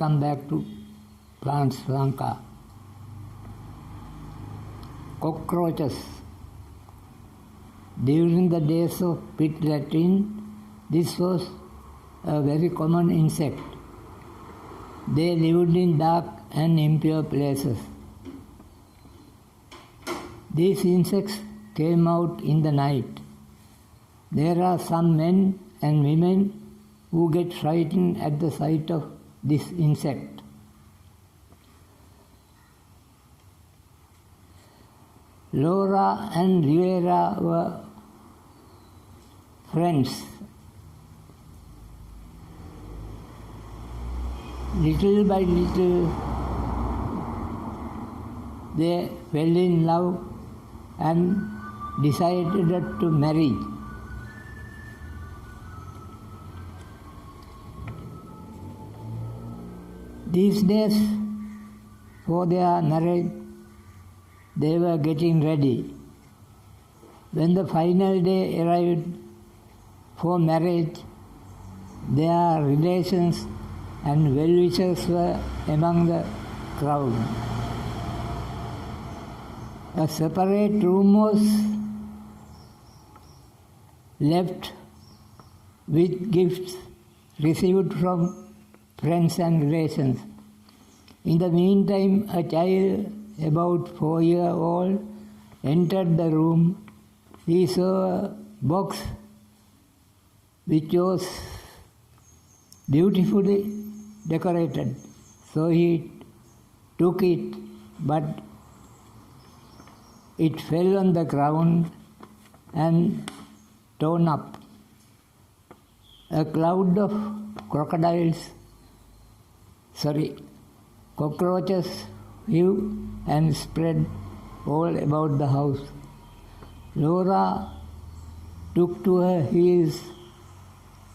Welcome back to Plants Lanka. Cockroaches. During the days of pit latrine, this was a very common insect. They lived in dark and impure places. These insects came out in the night. There are some men and women who get frightened at the sight of this insect. Lora and Lora were friends. Little by little, they fell in love and decided to marry. These days, for their marriage, they were getting ready. When the final day arrived for marriage, their relations and well-wishers were among the crowd. A separate room was left with gifts received from friends and relations. In the meantime, a child about 4-year-old entered the room. He saw a box which was beautifully decorated. So he took it, but it fell on the ground and torn up. A cloud of cockroaches flew and spread all about the house. Lora took to her heels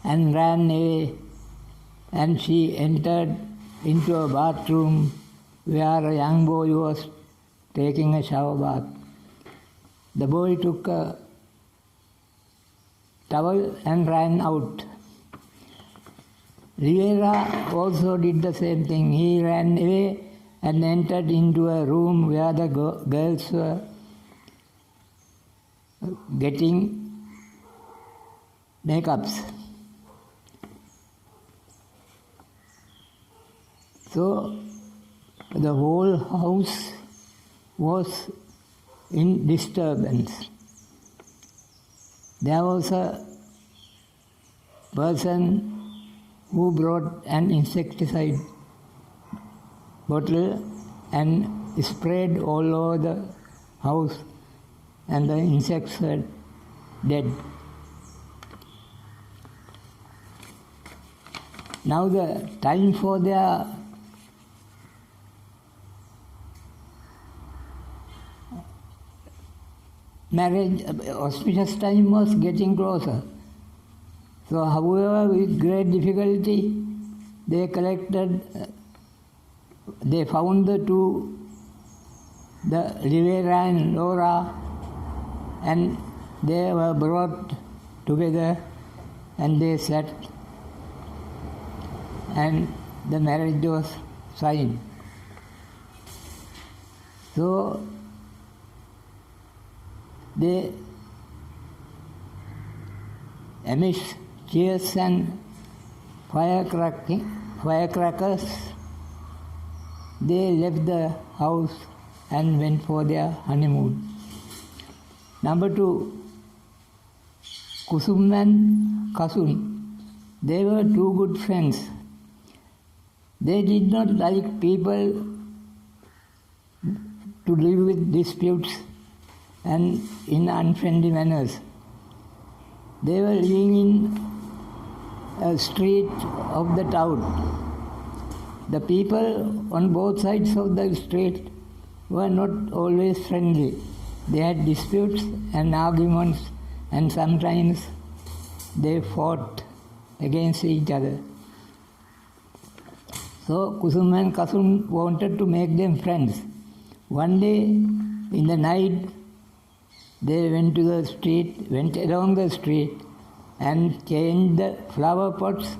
and ran away, and she entered into a bathroom where a young boy was taking a shower bath. The boy took a towel and ran out. Lora also did the same thing. He ran away and entered into a room where the girls were getting makeups. So the whole house was in disturbance. There was a person who brought an insecticide bottle and sprayed all over the house, and the insects were dead. Now the time for their marriage, auspicious time, was getting closer. So, however, with great difficulty, they found the two, the Rivera and Lora, and they were brought together and they sat, and the marriage was signed. So, they amidst cheers and firecrackers, they left the house and went for their honeymoon. Number 2, Kusum and Kasun. They were two good friends. They did not like people to live with disputes and in unfriendly manners. They were living in a street of the town. The people on both sides of the street were not always friendly. They had disputes and arguments, and sometimes they fought against each other. So Kusum and Kasun wanted to make them friends. One day in the night, they went along the street and changed the flower pots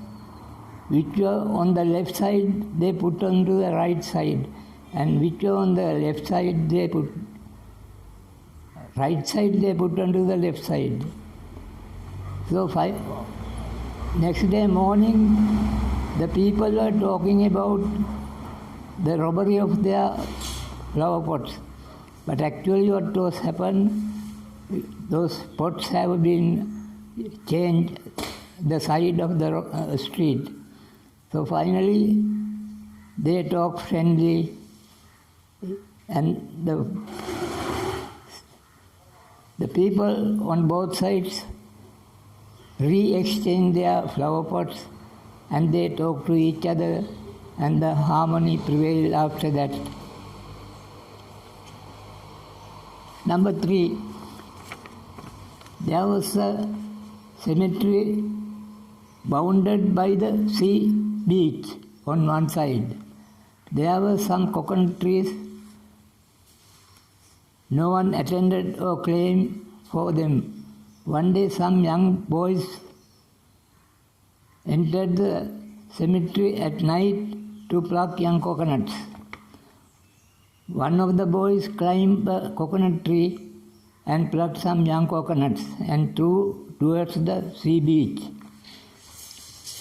which were on the left side they put onto the right side, and which were on the left side they put right side they put onto the left side. So next day morning, the people were talking about the robbery of their flower pots. But actually what was happened, those pots have been changed the side of the street. So finally they talk friendly, and the people on both sides re-exchange their flower pots, and they talk to each other, and the harmony prevailed after that. Number 3, there was a cemetery bounded by the sea beach on one side. There were some coconut trees. No one attended or claimed for them. One day some young boys entered the cemetery at night to pluck young coconuts. One of the boys climbed a coconut tree and plucked some young coconuts and threw towards the sea beach.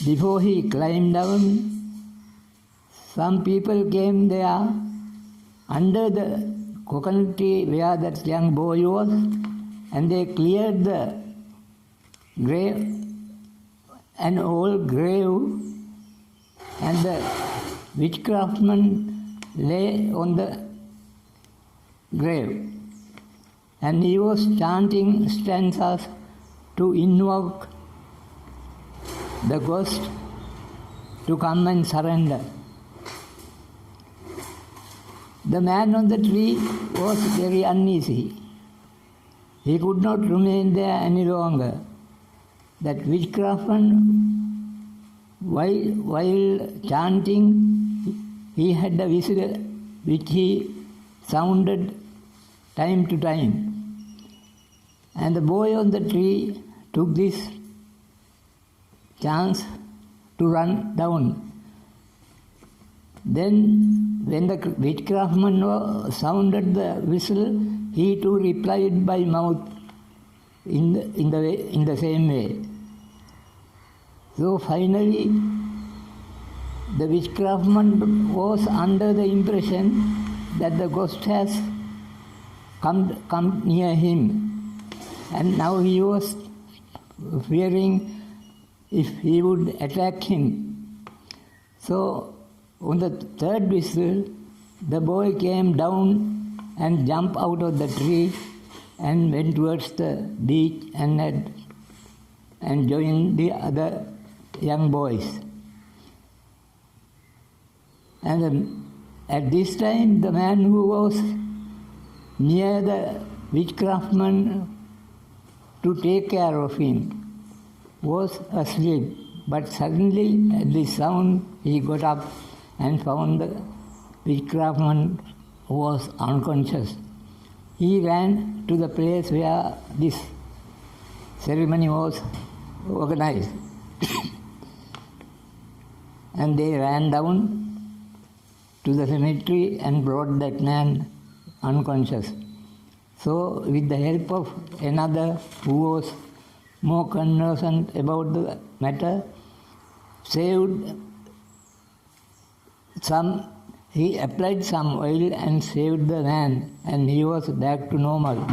Before he climbed down, some people came there under the coconut tree where that young boy was, and they cleared the grave, an old grave, and the witchcraftman lay on the grave, and he was chanting stanzas to invoke the ghost to come and surrender. The man on the tree was very uneasy. He could not remain there any longer. That witchcraftman, while chanting, he had a whistle which he sounded time to time. And the boy on the tree took this chance to run down. Then, when the witchcraftman sounded the whistle, he too replied by mouth in the same way. So finally, the witchcraftman was under the impression that the ghost has come near him, and now he was fearing if he would attack him. So on the third whistle, the boy came down and jumped out of the tree and went towards the beach and joined the other young boys. And at this time, the man who was near the witchcraftman to take care of him was asleep. But suddenly, at this sound, he got up and found the witchcraftman was unconscious. He ran to the place where this ceremony was organized. And they ran down to the cemetery and brought that man unconscious. So, with the help of another who was more conversant about the matter, he applied some oil and saved the man, and he was back to normal.